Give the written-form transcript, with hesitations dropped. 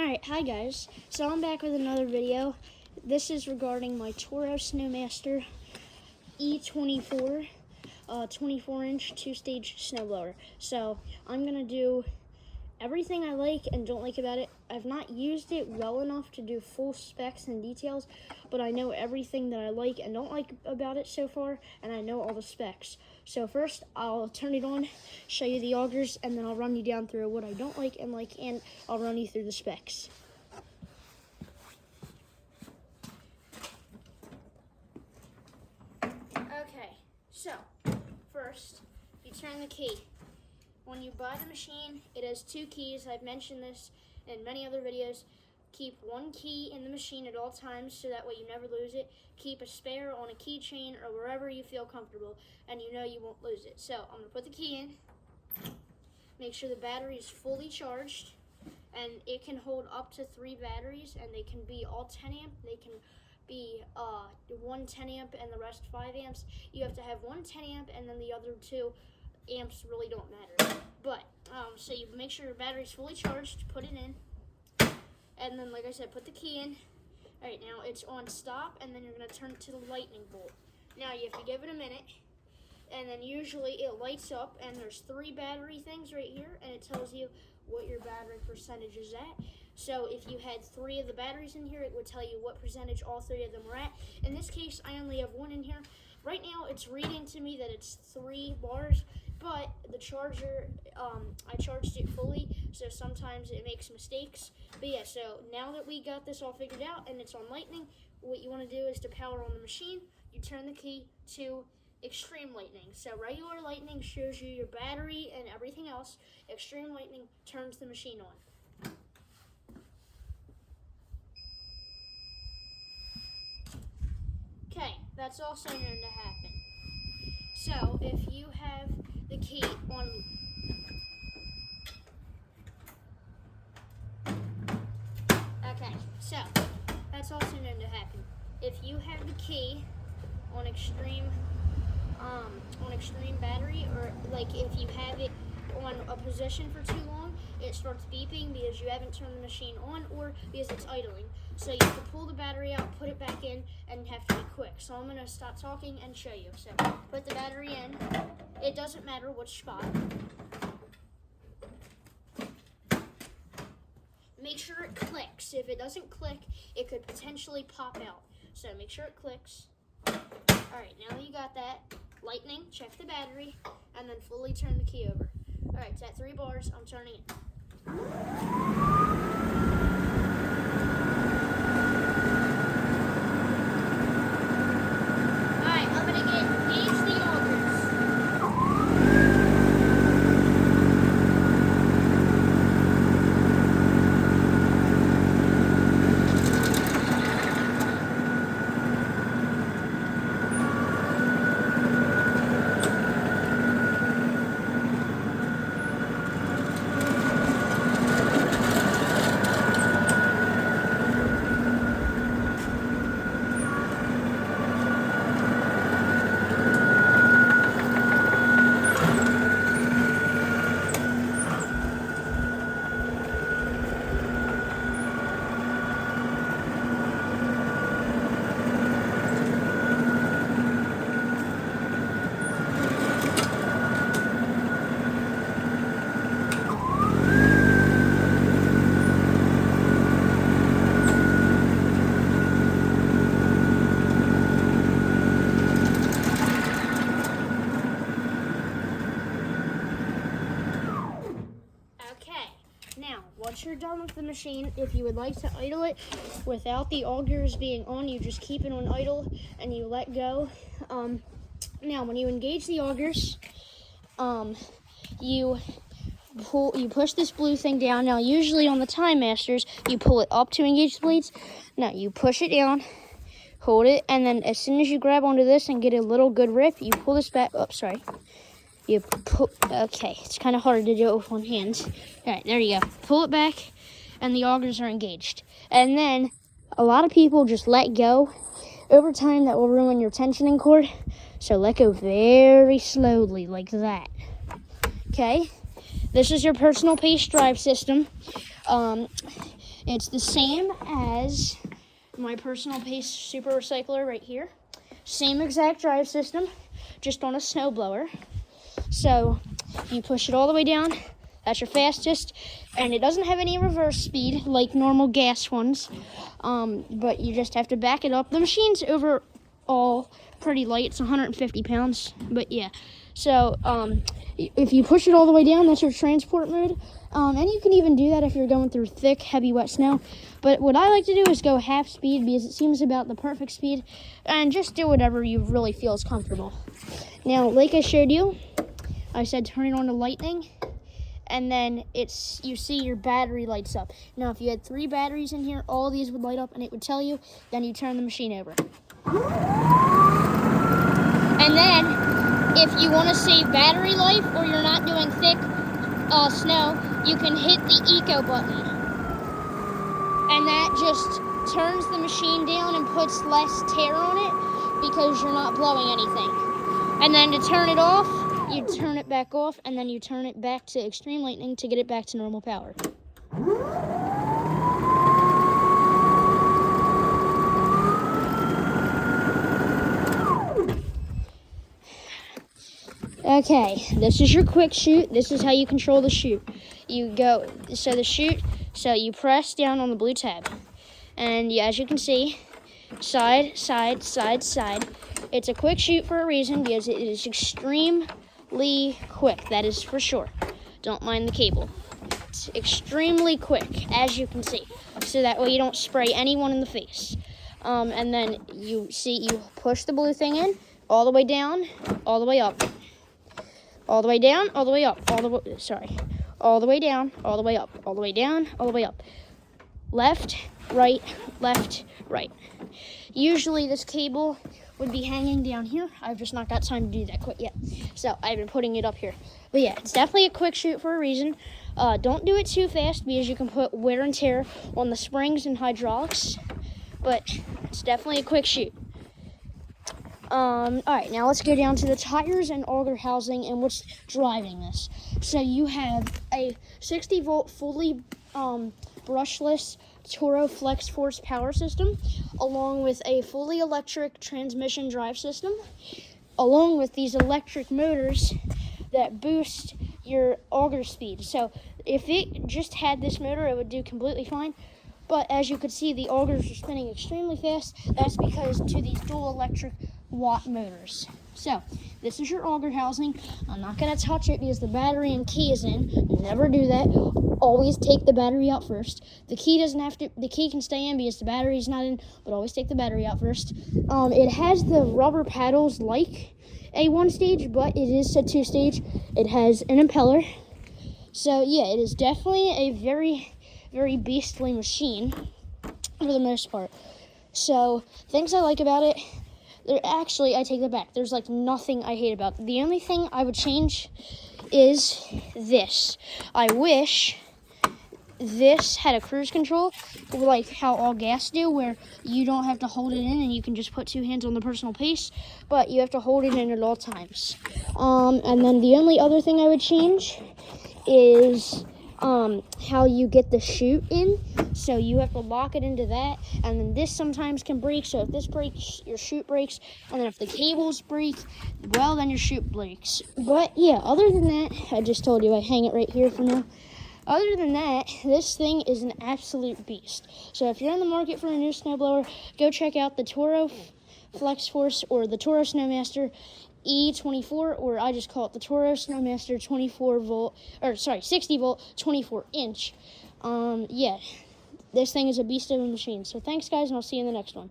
Alright, hi guys. So I'm back with another video. This is regarding my Toro Snowmaster E24 24-inch 2-stage snowblower. So I'm going to do everything I like and don't like about it. I've not used it well enough to do full specs and details, but I know everything that I like and don't like about it so far, and I know all the specs. So first, I'll turn it on, show you the augers, and then I'll run you down through what I don't like, and I'll run you through the specs. Okay, so first, you turn the key. When you buy the machine, it has 2 keys. I've mentioned this in many other videos. Keep 1 key in the machine at all times so that way you never lose it. Keep a spare on a keychain or wherever you feel comfortable and you know you won't lose it. So I'm going to put the key in. Make sure the battery is fully charged, and it can hold up to 3 batteries, and they can be all 10 amp. They can be one 10 amp and the rest 5 amps. You have to have one 10 amp and then the other 2 amps really don't matter. But so you make sure your battery's fully charged, put it in, and then like I said, put the key in. All right, now it's on stop, and then you're going to turn it to the lightning bolt. Now you have to give it a minute, and then usually it lights up, and there's 3 battery things right here, and it tells you what your battery percentage is at. So if you had 3 of the batteries in here, it would tell you what percentage all 3 of them were at. In this case, I only have 1 in here. Right now, it's reading to me that it's 3 bars, but the charger, I charged it fully, so sometimes it makes mistakes. But yeah, so now that we got this all figured out and it's on lightning, what you want to do is to power on the machine, you turn the key to extreme lightning. So regular lightning shows you your battery and everything else. Extreme lightning turns the machine on. Okay, that's also known to happen. So if you have the key on so that's also known to happen. If you have the key on extreme battery, or like if you have it on a position for too long, it starts beeping because you haven't turned the machine on or because it's idling. So you have to pull the battery out, put it back in, and you have to be quick. So I'm going to stop talking and show you. So put the battery in. It doesn't matter which spot. Make sure it clicks. If it doesn't click, it could potentially pop out. So make sure it clicks. Alright, now that you got that, lightning, check the battery, and then fully turn the key over. Alright, it's at 3 bars. I'm turning it. Alright, I'm going to gauge the augers. Once you're done with the machine, if you would like to idle it without the augers being on, you just keep it on idle and you let go. Now, when you engage the augers, you push this blue thing down. Now, usually on the Time Masters, you pull it up to engage the blades. Now, you push it down, hold it, and then as soon as you grab onto this and get a little good rip, you pull this back. Oh, sorry. Okay, it's kind of hard to do it with one hand. All right, there you go. Pull it back, and the augers are engaged. And then a lot of people just let go. Over time, that will ruin your tensioning cord. So let go very slowly, like that. Okay, this is your personal pace drive system. It's the same as my personal pace super recycler right here. Same exact drive system, just on a snowblower. So you push it all the way down. That's your fastest, and it doesn't have any reverse speed like normal gas ones, but you just have to back it up. The machine's overall pretty light. It's 150 pounds, but yeah. So if you push it all the way down, that's your transport mode, and you can even do that if you're going through thick, heavy, wet snow. But what I like to do is go half speed because it seems about the perfect speed, and just do whatever you really feel is comfortable. Now, like I showed you, I said turn it on to lightning, and then you see your battery lights up. Now, if you had 3 batteries in here, all these would light up, and it would tell you. Then you turn the machine over. And then, if you want to save battery life or you're not doing thick snow, you can hit the eco button. And that just turns the machine down and puts less tear on it because you're not blowing anything. And then to turn it off, you turn it back off, and then you turn it back to extreme lightning to get it back to normal power. Okay, this is your quick shoot. This is how you control the shoot. You press down on the blue tab, and as you can see, side, side, side, side. It's a quick shoot for a reason, because it is extremely quick, that is for sure. Don't mind the cable. It's extremely quick, as you can see, so that way you don't spray anyone in the face. And then you push the blue thing in, all the way down, all the way up. All the way down, all the way up, all the way down, all the way up, all the way down, all the way up. Left, right, left, right. Usually this cable would be hanging down here. I've just not got time to do that quite yet. So I've been putting it up here. But yeah, it's definitely a quick shoot for a reason. Don't do it too fast because you can put wear and tear on the springs and hydraulics. But it's definitely a quick shoot. All right, now let's go down to the tires and auger housing and what's driving this. So you have a 60-volt fully brushless Toro Flex Force power system, along with a fully electric transmission drive system, along with these electric motors that boost your auger speed. So if it just had this motor, it would do completely fine. But as you can see, the augers are spinning extremely fast. That's because to these dual electric watt motors. So this is your auger housing. I'm not going to touch it because the battery and key is in. Never do that. Always take the battery out first. The key can stay in because the battery's not in, but always take the battery out first. It has the rubber paddles like a 1-stage, but it is a 2-stage. It has an impeller. So yeah, it is definitely a very, very beastly machine for the most part. So things I like about it, I take that back. There's like nothing I hate about it. The only thing I would change is this. I wish this had a cruise control, like how all gas do, where you don't have to hold it in and you can just put 2 hands on the personal pace, but you have to hold it in at all times. And then the only other thing I would change is how you get the chute in. So you have to lock it into that, and then this sometimes can break. So if this breaks, your chute breaks, and then if the cables break, well, then your chute breaks. But yeah, other than that, I just told you I hang it right here for now. Other than that, this thing is an absolute beast. So if you're in the market for a new snowblower, go check out the Toro Flex Force or the Toro Snowmaster E24, or I just call it the Toro Snowmaster 60 volt, 24 inch. Yeah, this thing is a beast of a machine. So thanks, guys, and I'll see you in the next one.